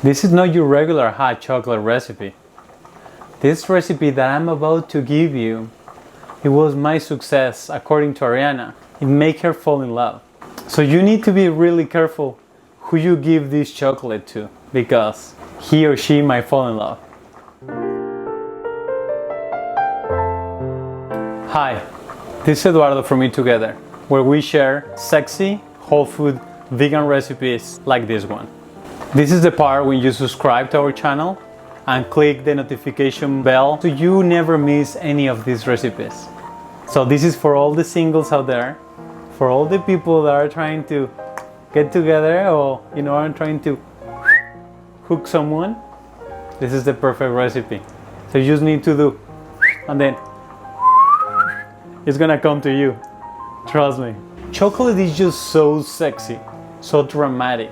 This is not your regular hot chocolate recipe. This recipe that I'm about to give you, it was my success according to Ariana. It made her fall in love. So you need to be really careful who you give this chocolate to, because he or she might fall in love. Hi, this is Eduardo from EATogether, where we share sexy, whole food, vegan recipes like this one. This is the part when you subscribe to our channel and click the notification bell so you never miss any of these recipes. So this is for all the singles out there, for all the people that are trying to get together or are trying to hook someone. This is the perfect recipe. So you just need to do, and then it's gonna come to you. Trust me. Chocolate is just so sexy, so dramatic,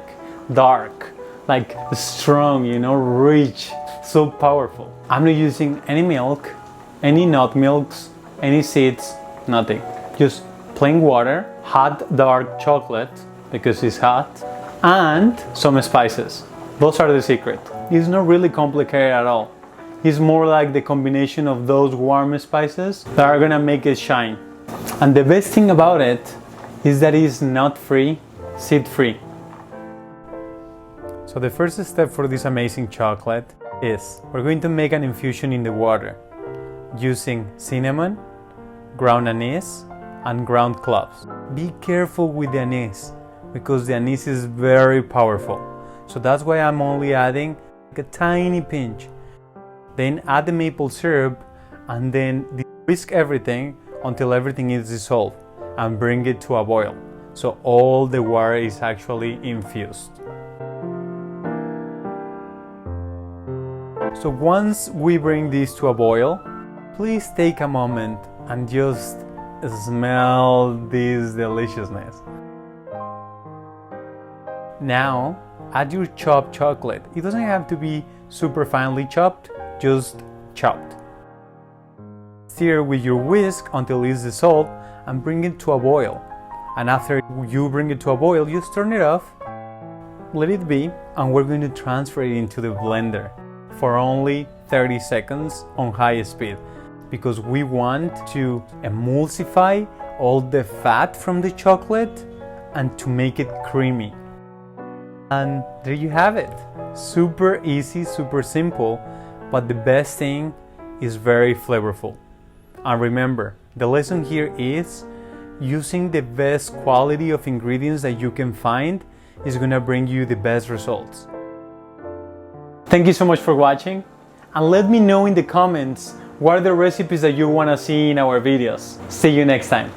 dark, like strong, rich, so powerful. I'm not using any milk, any nut milks, any seeds, nothing. Just plain water, hot dark chocolate because it's hot, and some spices. Those are the secret. It's not really complicated at all. It's more like the combination of those warm spices that are gonna make it shine. And the best thing about it is that it's nut free, seed free. So the first step for this amazing chocolate is we're going to make an infusion in the water using cinnamon, ground anise, and ground cloves. Be careful with the anise because the anise is very powerful. So that's why I'm only adding a tiny pinch. Then add the maple syrup and then whisk everything until everything is dissolved and bring it to a boil. So all the water is actually infused. So once we bring this to a boil, please take a moment and just smell this deliciousness. Now add your chopped chocolate. It doesn't have to be super finely chopped, just chopped. Stir with your whisk until it's dissolved and bring it to a boil. And after you bring it to a boil, just turn it off, let it be, and we're going to transfer it into the blender for only 30 seconds on high speed because we want to emulsify all the fat from the chocolate and to make it creamy. And there you have it. Super easy, super simple, but the best thing is very flavorful. And remember, the lesson here is using the best quality of ingredients that you can find is gonna bring you the best results. Thank you so much for watching, and let me know in the comments what are the recipes that you wanna see in our videos. See you next time.